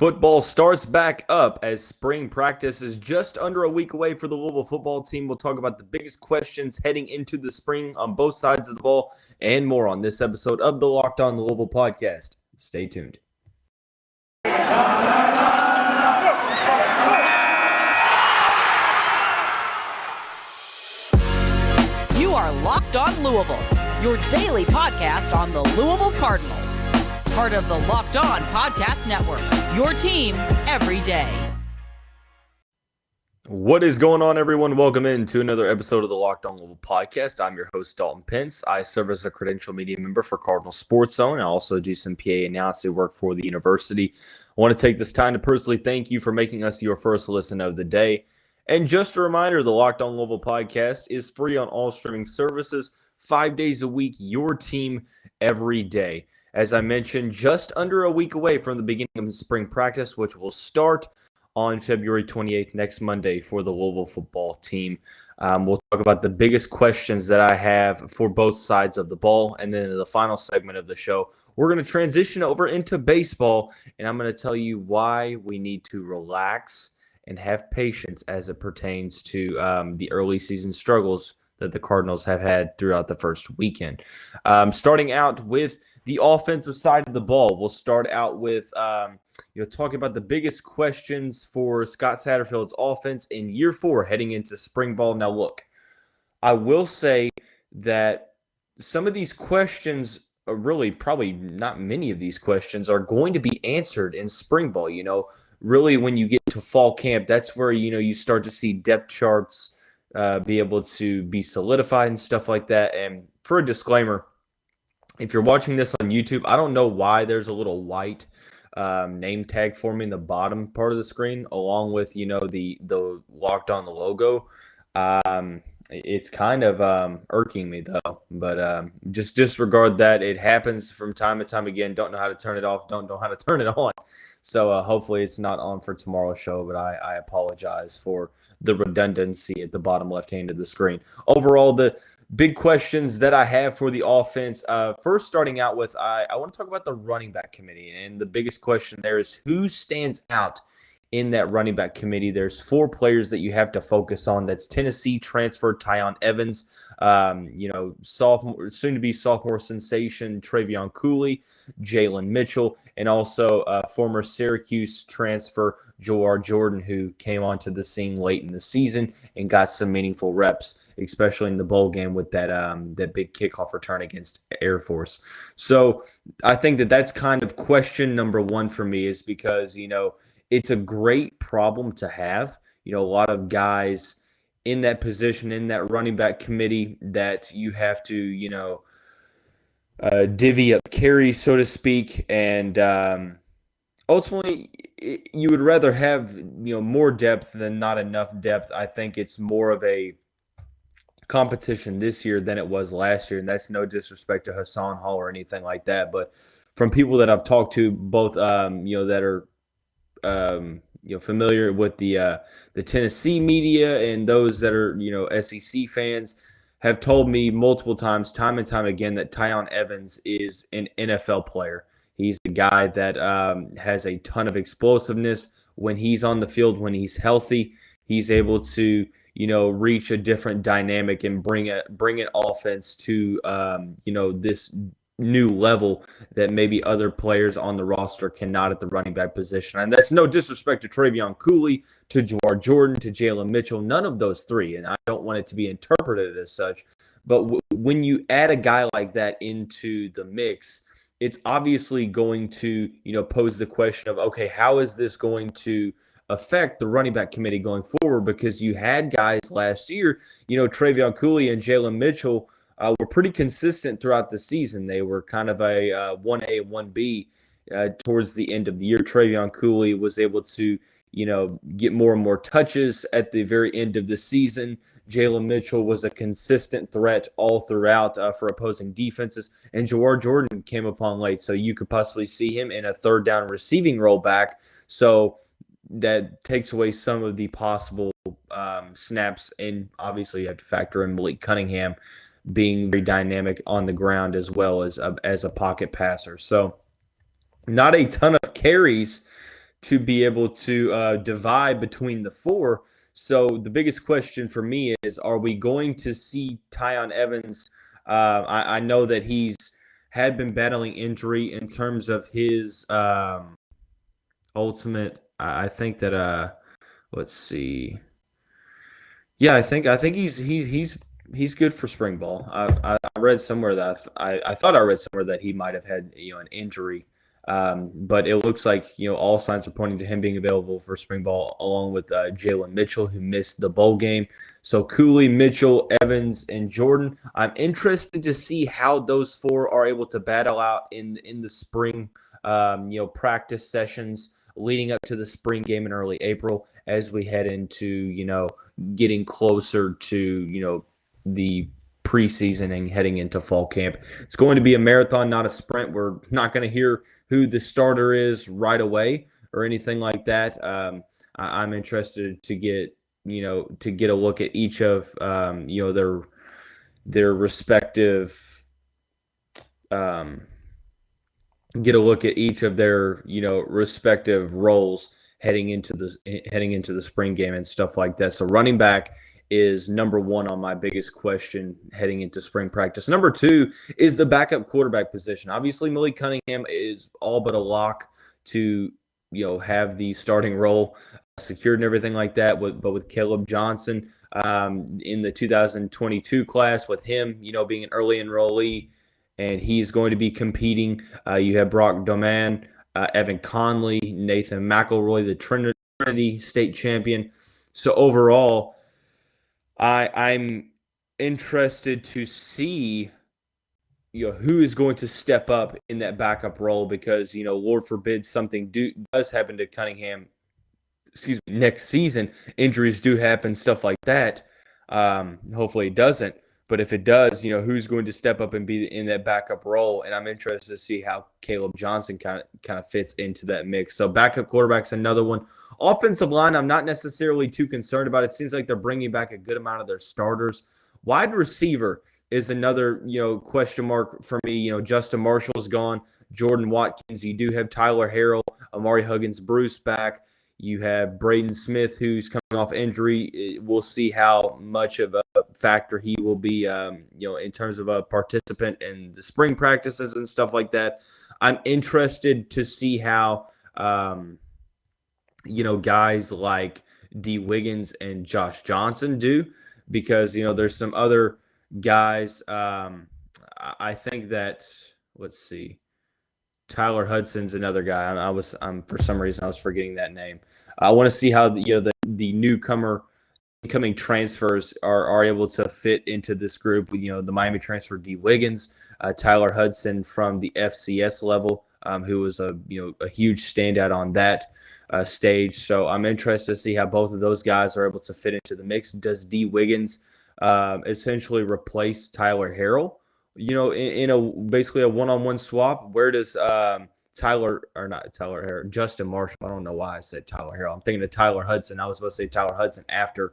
Football starts back up as spring practice is just under a week away for the Louisville football team. We'll talk about the biggest questions heading into the spring on both sides of the ball and more on this episode of the Locked On Louisville podcast. Stay tuned. You are Locked On Louisville, your daily podcast on the Louisville Cardinals. Part of the Locked On Podcast Network, your team every day. What is going on, everyone? Welcome in to another episode of the Locked On Louisville podcast. I'm your host, Dalton Pence. I serve as a credential media member for Cardinals Sports Zone. I also do some PA announcing work for the university. I want to take this time to personally thank you for making us your first listen of the day. And just a reminder, the Locked On Louisville podcast is free on all streaming services, 5 days a week, your team every day. As I mentioned, just under a week away from the beginning of spring practice, which will start on February 28th, next Monday, for the Louisville football team. We'll talk about the biggest questions that I have for both sides of the ball. And then in the final segment of the show, we're going to transition over into baseball. And I'm going to tell you why we need to relax and have patience as it pertains to the early season struggles that the Cardinals have had throughout the first weekend. Starting out with the offensive side of the ball, we'll start out with talking about the biggest questions for Scott Satterfield's offense in year 4 heading into spring ball. Now, look, I will say that some of these questions are really probably not many of these questions are going to be answered in spring ball. Really when you get to fall camp, that's where, you start to see depth charts be able to be solidified and stuff like that. And for a disclaimer, if you're watching this on YouTube, I don't know why there's a little white name tag for me in the bottom part of the screen, along with, the Locked On the logo. It's kind of irking me though, but just disregard that. It happens from time to time again. Don't know how to turn it off. Don't know how to turn it on. So hopefully it's not on for tomorrow's show, but I apologize for the redundancy at the bottom left hand of the screen. Overall, the big questions that I have for the offense, first starting out with, I want to talk about the running back committee. And the biggest question there is who stands out in that running back committee. There's 4 players that you have to focus on. That's Tennessee transfer Tiyon Evans, soon-to-be sophomore sensation Travion Cooley, Jalen Mitchell, and also former Syracuse transfer Joar Jordan, who came onto the scene late in the season and got some meaningful reps, especially in the bowl game with that big kickoff return against Air Force. So I think that's kind of question number 1 for me, is because, it's a great problem to have. A lot of guys in that position, in that running back committee, that you have to, divvy up carries, so to speak. And ultimately, you would rather have, more depth than not enough depth. I think it's more of a competition this year than it was last year. And that's no disrespect to Hassan Hall or anything like that. But from people that I've talked to, both, that are, familiar with the Tennessee media and those that are, SEC fans, have told me multiple times, time and time again, that Tiyon Evans is an NFL player. He's a guy that has a ton of explosiveness when he's on the field. When he's healthy, he's able to, reach a different dynamic and bring an offense to, this new level that maybe other players on the roster cannot at the running back position. And that's no disrespect to Travion Cooley, to Joar Jordan, to Jalen Mitchell, none of those 3. And I don't want it to be interpreted as such. But when you add a guy like that into the mix, it's obviously going to, pose the question of, okay, how is this going to affect the running back committee going forward? Because you had guys last year, Travion Cooley and Jalen Mitchell were pretty consistent throughout the season. They were kind of a 1A, 1B towards the end of the year. Travion Cooley was able to, get more and more touches at the very end of the season. Jalen Mitchell was a consistent threat all throughout for opposing defenses. And Joar Jordan came upon late, so you could possibly see him in a third down receiving role back. So that takes away some of the possible snaps. And obviously you have to factor in Malik Cunningham being very dynamic on the ground as well as a pocket passer. So not a ton of carries to be able to divide between the four. So the biggest question for me is, are we going to see Tyon Evans? I know that he's had been battling injury in terms of his ultimate. I think that let's see. Yeah, I think he's good for spring ball. I read somewhere that I thought I read somewhere that he might have had an injury, but it looks like all signs are pointing to him being available for spring ball, along with Jalen Mitchell, who missed the bowl game. So Cooley, Mitchell, Evans, and Jordan. I'm interested to see how those four are able to battle out in the spring, practice sessions leading up to the spring game in early April, as we head into getting closer to the preseason and heading into fall camp. It's going to be a marathon, not a sprint. We're not going to hear who the starter is right away or anything like that. I'm interested to get a look at each of their respective get a look at each of their respective roles heading into the spring game and stuff like that. So running back is number one on my biggest question heading into spring practice. Number two is the backup quarterback position. Obviously, Malik Cunningham is all but a lock to have the starting role secured and everything like that. But with Caleb Johnson in the 2022 class, with him being an early enrollee, and he's going to be competing. You have Brock Doman, Evan Conley, Nathan McElroy, the Trinity State champion. So overall, I'm interested to see who is going to step up in that backup role, because Lord forbid something does happen to Cunningham. Next season, injuries do happen, stuff like that. Hopefully it doesn't. But if it does, who's going to step up and be in that backup role? And I'm interested to see how Caleb Johnson kind of fits into that mix. So backup quarterback's another one. Offensive line, I'm not necessarily too concerned about. It seems like they're bringing back a good amount of their starters. Wide receiver is another, question mark for me. Justin Marshall's gone. Jordan Watkins. You do have Tyler Harrell, Amari Huggins, Bruce back. You have Braden Smith, who's coming off injury. We'll see how much of a factor he will be, in terms of a participant in the spring practices and stuff like that. I'm interested to see how, guys like D. Wiggins and Josh Johnson do, because, there's some other guys. I think that, let's see. Tyler Hudson's another guy. I'm for some reason I was forgetting that name. I want to see how the incoming transfers are able to fit into this group. The Miami transfer D. Wiggins, Tyler Hudson from the FCS level, who was a huge standout on that stage. So I'm interested to see how both of those guys are able to fit into the mix. Does D. Wiggins essentially replace Tyler Harrell? In a basically a one-on-one swap? Where does Justin Marshall? I don't know why I said Tyler Harrell. I'm thinking of Tyler Hudson. I was supposed to say Tyler Hudson after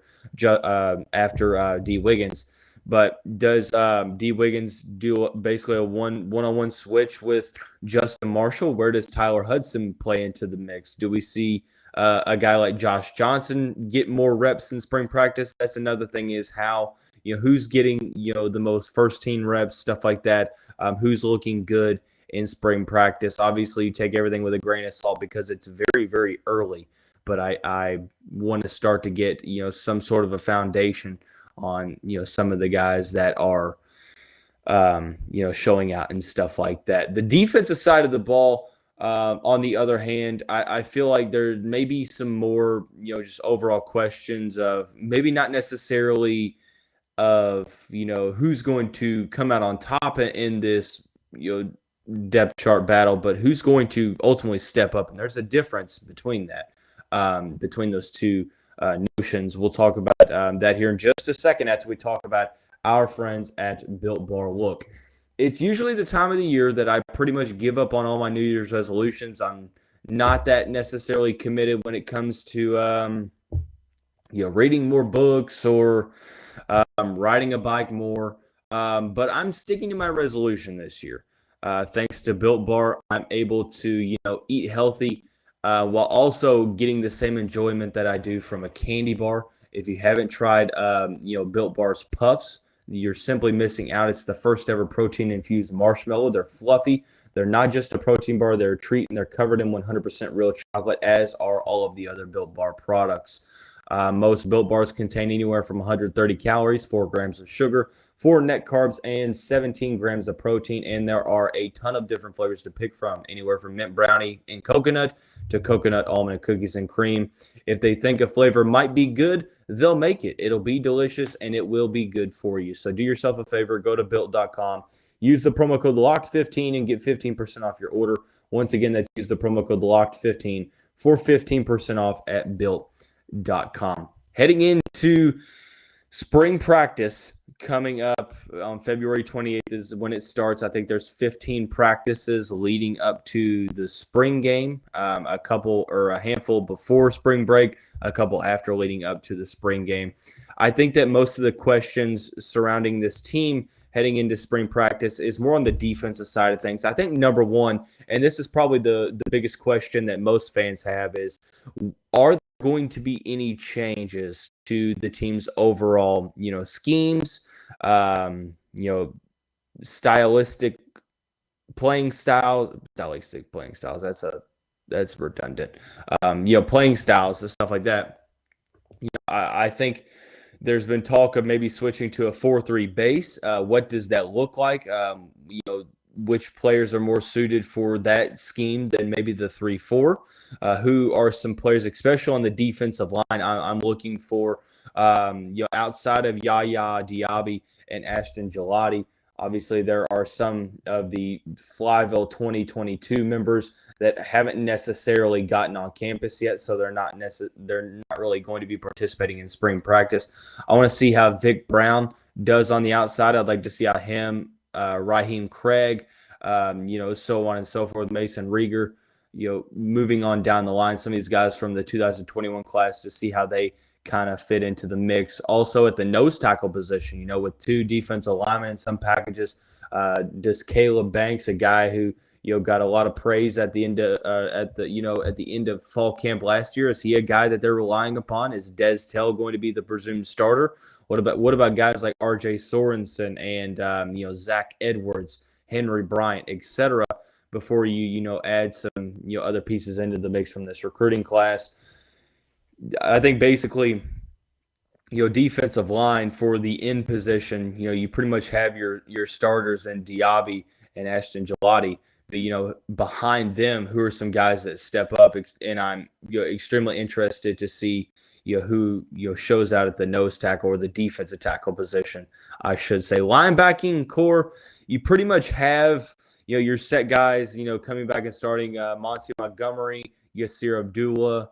D. Wiggins. But does D. Wiggins do basically a one-on-one switch with Justin Marshall? Where does Tyler Hudson play into the mix? Do we see a guy like Josh Johnson get more reps in spring practice? That's another thing, is how, who's getting, the most first team reps, stuff like that. Who's looking good in spring practice? Obviously, you take everything with a grain of salt because it's very, very early. But I want to start to get, some sort of a foundation on, some of the guys that are, showing out and stuff like that. The defensive side of the ball, on the other hand, I feel like there may be some more, just overall questions of maybe not necessarily of, who's going to come out on top in this, depth chart battle, but who's going to ultimately step up. And there's a difference between that, between those two notions. We'll talk about that here in just a second after we talk about our friends at Built Bar. Look, it's usually the time of the year that I pretty much give up on all my New Year's resolutions. I'm not that necessarily committed when it comes to reading more books or riding a bike more, but I'm sticking to my resolution this year. Thanks to Built Bar, I'm able to eat healthy, while also getting the same enjoyment that I do from a candy bar. If you haven't tried, Built Bar's Puffs, you're simply missing out. It's the first ever protein-infused marshmallow. They're fluffy. They're not just a protein bar. They're a treat, and they're covered in 100% real chocolate, as are all of the other Built Bar products. Most Built Bars contain anywhere from 130 calories, 4 grams of sugar, 4 net carbs, and 17 grams of protein. And there are a ton of different flavors to pick from, anywhere from mint brownie and coconut to coconut almond cookies and cream. If they think a flavor might be good, they'll make it. It'll be delicious, and it will be good for you. So do yourself a favor, go to built.com. Use the promo code LOCKED15 and get 15% off your order. Once again, that's use the promo code LOCKED15 for 15% off at built.com. Heading into spring practice coming up on February 28th is when it starts. I think there's 15 practices leading up to the spring game, a couple or a handful before spring break, a couple after leading up to the spring game. I think that most of the questions surrounding this team heading into spring practice is more on the defensive side of things. I think number one, and this is probably the biggest question that most fans have, is are there going to be any changes to the team's overall, schemes, stylistic playing styles. That's redundant. Playing styles and stuff like that. I think there's been talk of maybe switching to a 4-3 base. What does that look like? Which players are more suited for that scheme than maybe the 3-4? Who are some players, especially on the defensive line, I'm looking for, outside of Yaya Diaby and Ashton Gelati. Obviously, there are some of the Flyville 2022 members that haven't necessarily gotten on campus yet, so they're not really going to be participating in spring practice. I want to see how Vic Brown does on the outside. I'd like to see how him, Raheem Craig, so on and so forth, Mason Rieger, moving on down the line, some of these guys from the 2021 class, to see how they kind of fit into the mix. Also at the nose tackle position, with 2 defensive linemen in some packages, does Caleb Banks, a guy who got a lot of praise at the end of at the end of fall camp last year, is he a guy that they're relying upon? Is Des Tell going to be the presumed starter? What about guys like R.J. Sorensen and Zach Edwards, Henry Bryant, etc. Before you add some other pieces into the mix from this recruiting class? I think basically, defensive line for the end position, you pretty much have your starters in Diaby and Ashton Gelati. But, behind them, who are some guys that step up? And I'm extremely interested to see who shows out at the nose tackle or the defensive tackle position, I should say. Linebacking core, you pretty much have your set guys, coming back and starting, Monty Montgomery, Yasir Abdullah,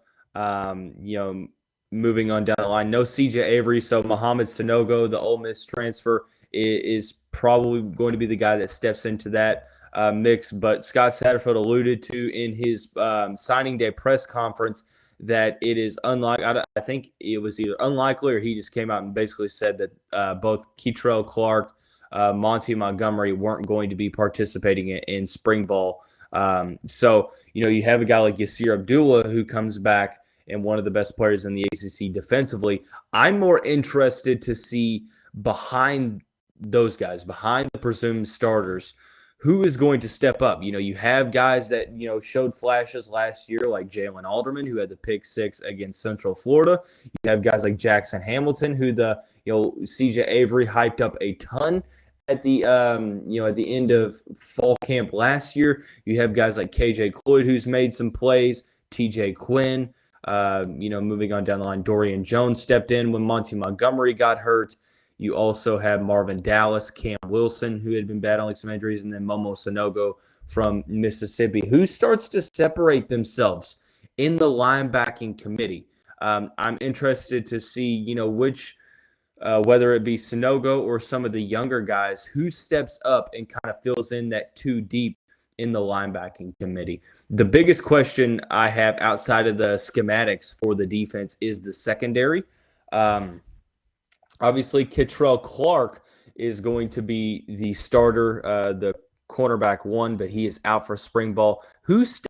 moving on down the line. No CJ Avery, so Mohamed Sanogo, the Ole Miss transfer, is probably going to be the guy that steps into that mix. But Scott Satterfield alluded to in his signing day press conference that it is unlikely. I think it was either unlikely or he just came out and basically said that both Kei'Trel Clark, Monty Montgomery weren't going to be participating in spring ball. So you have a guy like Yasir Abdullah who comes back and one of the best players in the ACC defensively. I'm more interested to see behind those guys, behind the presumed starters, who is going to step up. You have guys that, showed flashes last year, like Jalen Alderman, who had the pick 6 against Central Florida. You have guys like Jackson Hamilton, who the CJ Avery hyped up a ton at the at the end of fall camp last year. You have guys like KJ Cloyd, who's made some plays, TJ Quinn, moving on down the line, Dorian Jones stepped in when Monty Montgomery got hurt. You also have Marvin Dallas, Cam Wilson, who had been battling some injuries, and then Momo Sanogo from Mississippi, who starts to separate themselves in the linebacking committee. I'm interested to see, which whether it be Sanogo or some of the younger guys, who steps up and kind of fills in that 2 deep in the linebacking committee. The biggest question I have outside of the schematics for the defense is the secondary. Obviously, Kei'Trel Clark is going to be the starter, the cornerback 1, but he is out for spring ball. Who steps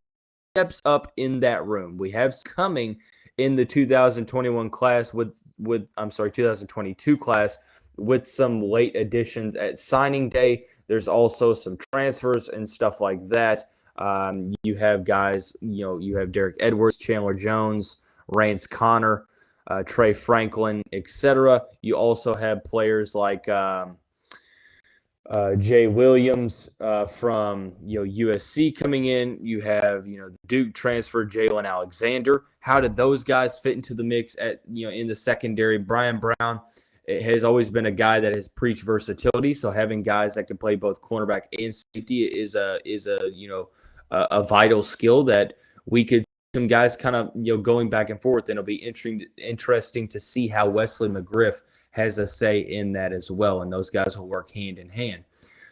steps up in that room. We have coming in the 2021 class 2022 class with some late additions at signing day. There's also some transfers and stuff like that. You have guys, you have Derek Edwards, Chandler Jones, Rance Connor, Trey Franklin, etc. You also have players like Jay Williams from USC coming in. You have the Duke transfer Jalen Alexander. How did those guys fit into the mix at in the secondary? Brian Brown has always been a guy that has preached versatility. So having guys that can play both cornerback and safety is a vital skill that we could see some guys kind of going back and forth. And it'll be interesting to see how Wesley McGriff has a say in that as well. And those guys will work hand in hand.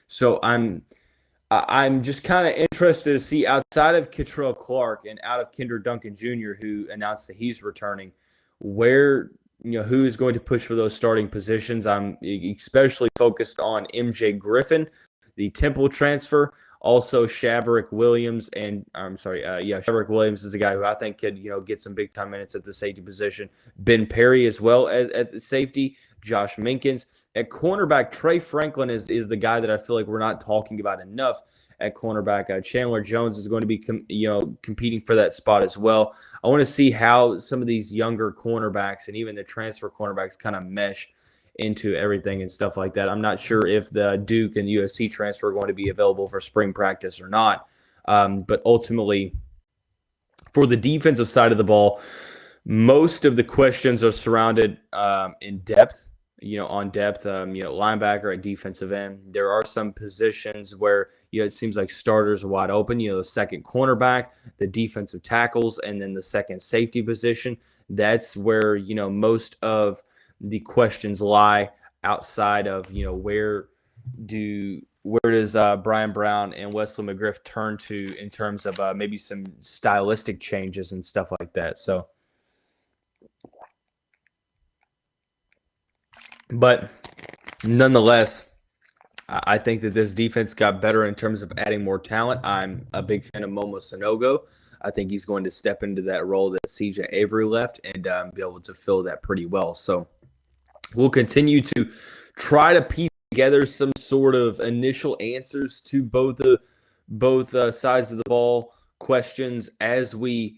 So I'm just kind of interested to see, outside of Kei'Trel Clark and out of Kendrick Duncan Jr., who announced that he's returning, where who is going to push for those starting positions. I'm especially focused on MJ Griffin, the Temple transfer. Also, Shavarick Williams, Shavarick Williams is a guy who I think could, get some big time minutes at the safety position. Ben Perry as well as at the safety. Josh Minkins at cornerback. Trey Franklin is the guy that I feel like we're not talking about enough at cornerback. Chandler Jones is going to be competing for that spot as well. I want to see how some of these younger cornerbacks and even the transfer cornerbacks kind of mesh into everything and stuff like that. I'm not sure if the Duke and USC transfer are going to be available for spring practice or not. But ultimately, for the defensive side of the ball, most of the questions are surrounded in depth, on depth, linebacker at defensive end. There are some positions where, it seems like starters are wide open, the second cornerback, the defensive tackles, and then the second safety position. That's where, most of the questions lie, outside of where does Brian Brown and Wesley McGriff turn to in terms of maybe some stylistic changes and stuff like that. So, but nonetheless, I think that this defense got better in terms of adding more talent. I'm a big fan of Momo Sanogo. I think he's going to step into that role that CJ Avery left and be able to fill that pretty well. So we'll continue to try to piece together some sort of initial answers to both sides of the ball questions as we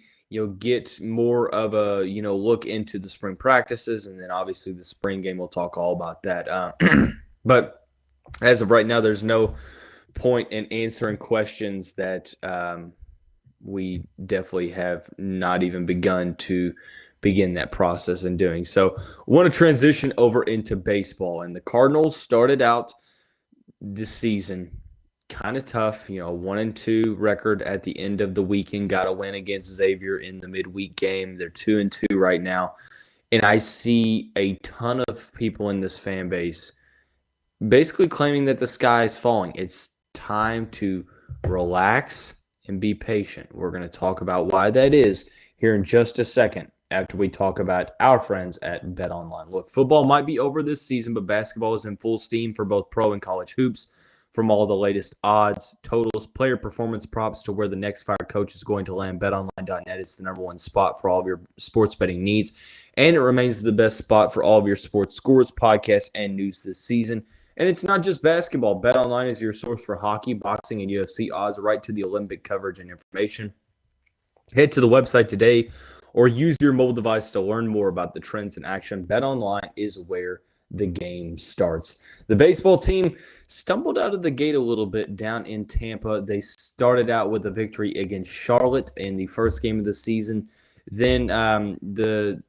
get more of a look into the spring practices, and then obviously the spring game. We'll talk all about that. But as of right now, there's no point in answering questions that we definitely have not even begun that process in doing. So I want to transition over into baseball. And the Cardinals started out this season kind of tough, 1-2 record at the end of the weekend, got a win against Xavier in the midweek game. They're 2-2 right now. And I see a ton of people in this fan base basically claiming that the sky is falling. It's time to relax and be patient. We're going to talk about why that is here in just a second after we talk about our friends at BetOnline. Look, football might be over this season, but basketball is in full steam for both pro and college hoops. From all the latest odds, totals, player performance props to where the next fired coach is going to land, BetOnline.net is the number one spot for all of your sports betting needs, and it remains the best spot for all of your sports scores, podcasts, and news this season. And it's not just basketball. BetOnline is your source for hockey, boxing, and UFC odds, right to the Olympic coverage and information. Head to the website today or use your mobile device to learn more about the trends in action. BetOnline is where the game starts. The baseball team stumbled out of the gate a little bit down in Tampa. They started out with a victory against Charlotte in the first game of the season. Then the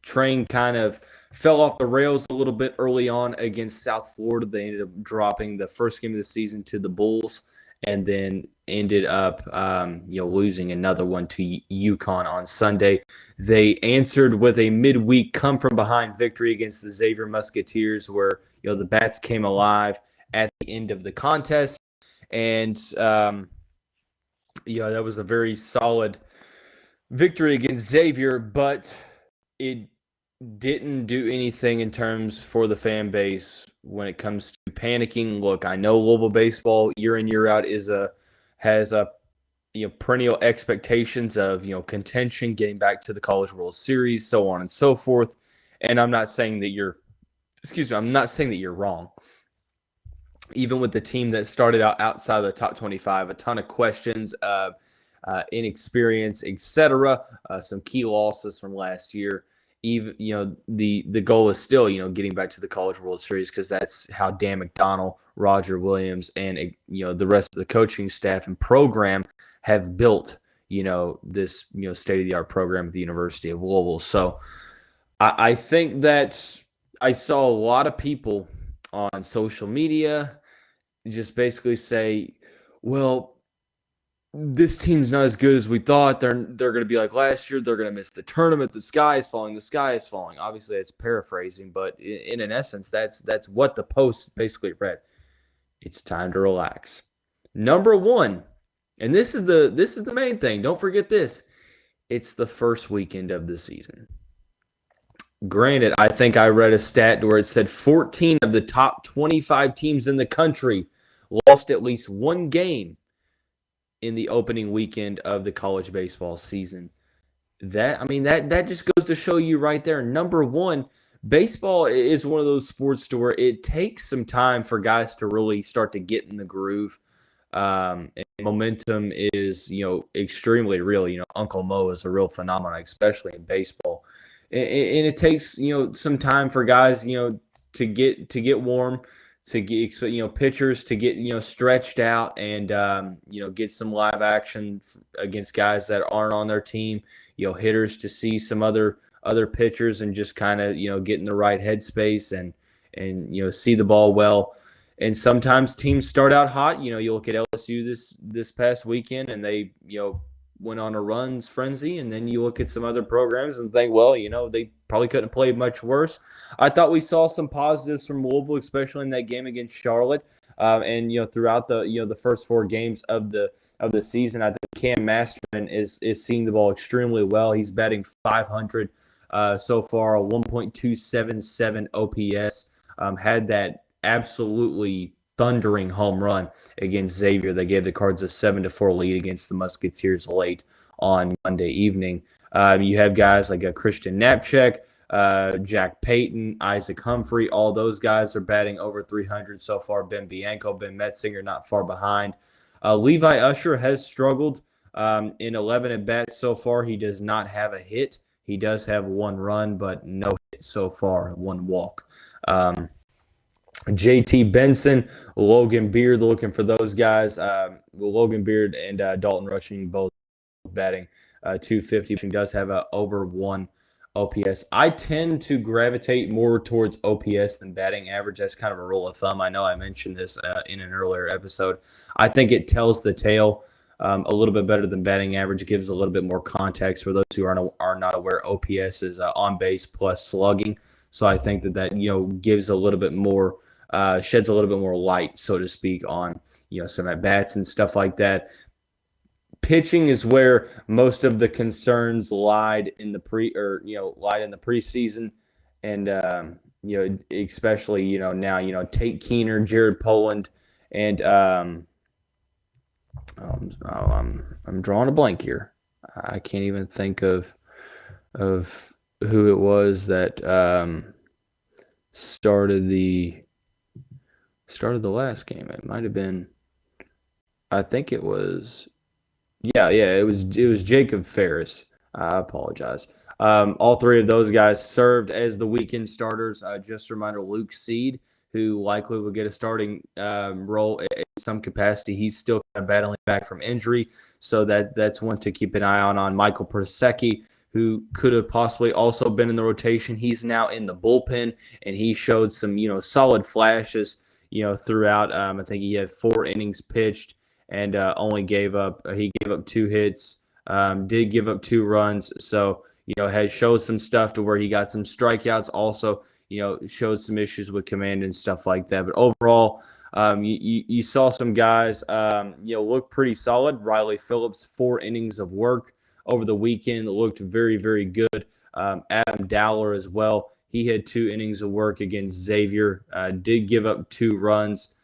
train kind of fell off the rails a little bit early on against South Florida. They ended up dropping the first game of the season to the Bulls, and then ended up losing another one to UConn on Sunday. They answered with a midweek come-from-behind victory against the Xavier Musketeers, where the Bats came alive at the end of the contest. And that was a very solid victory against Xavier, but it didn't do anything in terms for the fan base when it comes to panicking. Look, I know Louisville baseball year in, year out has a perennial expectations of, contention, getting back to the College World Series, so on and so forth. And I'm not saying that I'm not saying that you're wrong. Even with the team that started out outside of the top 25, a ton of questions, inexperience, etc. Some key losses from last year. Even the goal is still getting back to the College World Series, because that's how Dan McDonnell, Roger Williams, and the rest of the coaching staff and program have built this state of the art program at the University of Louisville. So I think that I saw a lot of people on social media just basically say, well, this team's not as good as we thought. They're going to be like last year. They're going to miss the tournament. The sky is falling. The sky is falling. Obviously, it's paraphrasing, but in an essence, that's what the post basically read. It's time to relax. Number one, and this is the main thing. Don't forget this. It's the first weekend of the season. Granted, I think I read a stat where it said 14 of the top 25 teams in the country lost at least one game in the opening weekend of the college baseball season. That just goes to show you right there. Number one, baseball is one of those sports to where it takes some time for guys to really start to get in the groove. And momentum is, extremely real. Uncle Mo is a real phenomenon, especially in baseball. And it takes, some time for guys, to get warm, to get, pitchers to get, stretched out and, get some live action against guys that aren't on their team, hitters to see some other pitchers and just kind of, get in the right headspace and see the ball well. And sometimes teams start out hot. You look at LSU this past weekend, and they, went on a runs frenzy, and then you look at some other programs and think, well, they probably couldn't have played much worse. I thought we saw some positives from Louisville, especially in that game against Charlotte, and throughout the first four games of the season. I think Cam Masterman is seeing the ball extremely well. He's batting .500 so far, a 1.277 OPS. Had that absolutely thundering home run against Xavier. They gave the Cards a 7-4 lead against the Musketeers late on Monday evening. You have guys like Christian Knapczyk, Jack Payton, Isaac Humphrey. All those guys are batting over 300 so far. Ben Bianco, Ben Metzinger not far behind. Levi Usher has struggled in 11 at-bats so far. He does not have a hit. He does have one run, but no hit so far, one walk. JT Benson, Logan Beard, looking for those guys. Logan Beard and Dalton Rushing both batting .250. He does have a over 1 OPS. I tend to gravitate more towards OPS than batting average. That's kind of a rule of thumb. I know I mentioned this in an earlier episode. I think it tells the tale a little bit better than batting average. It gives a little bit more context. For those who are not aware, OPS is on base plus slugging. So I think that gives a little bit more, sheds a little bit more light, so to speak, on some at bats and stuff like that. Pitching is where most of the concerns lied in the preseason, and especially now Tate Keener, Jared Poland, and I'm drawing a blank here. I can't even think of who it was that started the last game. It might have been, I think it was, it was Jacob Ferris. I apologize. All three of those guys served as the weekend starters. Just a reminder, Luke Seed, who likely will get a starting role in some capacity. He's still kind of battling back from injury, so that's one to keep an eye on. Michael Prisceki, who could have possibly also been in the rotation. He's now in the bullpen, and he showed some, solid flashes, throughout. I think he had 4 innings pitched and only gave up 2 hits, did give up 2 runs. So, had showed some stuff to where he got some strikeouts. Also, showed some issues with command and stuff like that. But overall, you saw some guys, look pretty solid. Riley Phillips, 4 innings of work over the weekend, looked very, very good. Adam Dowler as well. He had 2 innings of work against Xavier, did give up 2 runs.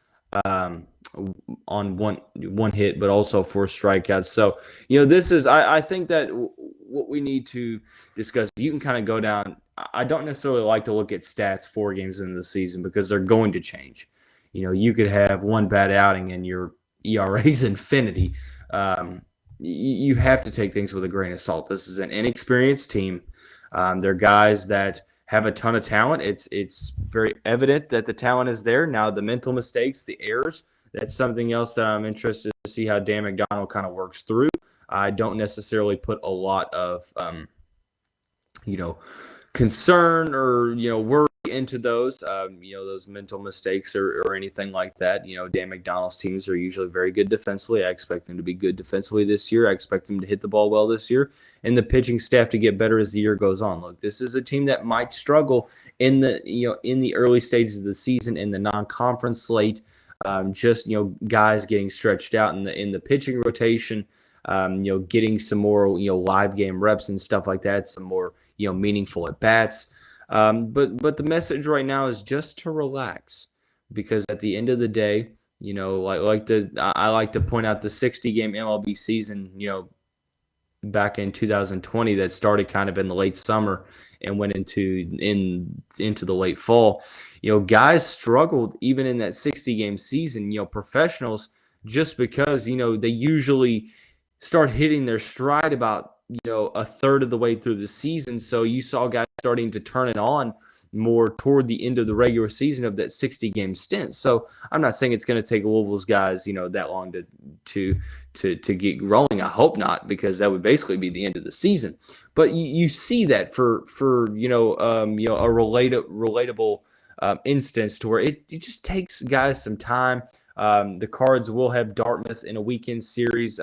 on one hit, but also 4 strikeouts. So, this is I think that what we need to discuss. You can kind of go down. I don't necessarily like to look at stats 4 games into the season because they're going to change. You could have one bad outing and your ERA's infinity. You have to take things with a grain of salt. This is an inexperienced team. They're guys that have a ton of talent. It's very evident that the talent is there. Now, the mental mistakes, the errors, that's something else that I'm interested to see how Dan McDonald kind of works through. I don't necessarily put a lot of, concern or, worry into those, those mental mistakes or anything like that. Dan McDonald's teams are usually very good defensively. I expect them to be good defensively this year. I expect them to hit the ball well this year, and the pitching staff to get better as the year goes on. Look, this is a team that might struggle in the early stages of the season in the non-conference slate. Guys getting stretched out in the pitching rotation, getting some more, live game reps and stuff like that, some more, meaningful at bats. But the message right now is just to relax, because at the end of the day, I like to point out the 60-game MLB season, back in 2020 that started kind of in the late summer and went into the late fall. Guys struggled even in that 60-game season, professionals, just because, they usually start hitting their stride about, a third of the way through the season. So you saw guys starting to turn it on more toward the end of the regular season of that 60-game stint. So I'm not saying it's going to take Louisville's guys, that long to get rolling. I hope not, because that would basically be the end of the season. But you see that for a relatable instance to where it just takes guys some time. The Cards will have Dartmouth in a weekend series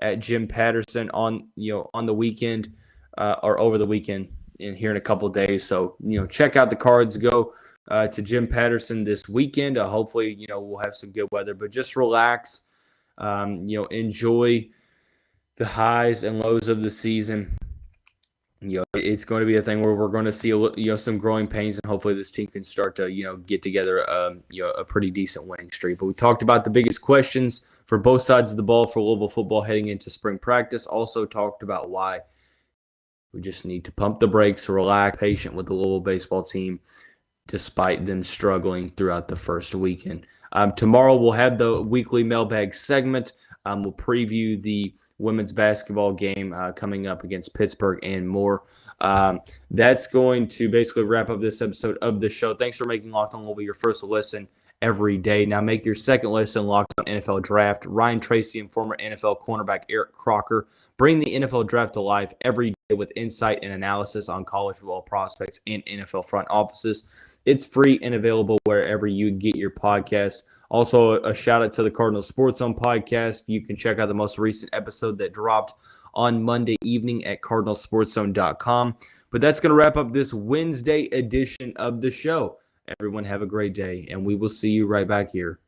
at Jim Patterson on the weekend or over the weekend here in a couple of days. So, check out the Cards. Go to Jim Patterson this weekend. Hopefully, we'll have some good weather, but just relax, enjoy the highs and lows of the season. It's going to be a thing where we're going to see some growing pains, and hopefully this team can start to get together a pretty decent winning streak. But we talked about the biggest questions for both sides of the ball for Louisville football heading into spring practice. Also talked about why we just need to pump the brakes, relax, patient with the Louisville baseball team, despite them struggling throughout the first weekend. Tomorrow we'll have the weekly mailbag segment. We'll preview the women's basketball game coming up against Pittsburgh and more. That's going to basically wrap up this episode of the show. Thanks for making Locked On Louisville your first listen every day. Now make your second listen Locked On NFL Draft. Ryan Tracy and former NFL cornerback Eric Crocker bring the NFL Draft to life every day with insight and analysis on college football prospects and NFL front offices. It's free and available wherever you get your podcast. Also, a shout out to the Cardinals Sports Zone podcast. You can check out the most recent episode that dropped on Monday evening at cardinalsportszone.com. But that's going to wrap up this Wednesday edition of the show. Everyone have a great day, and we will see you right back here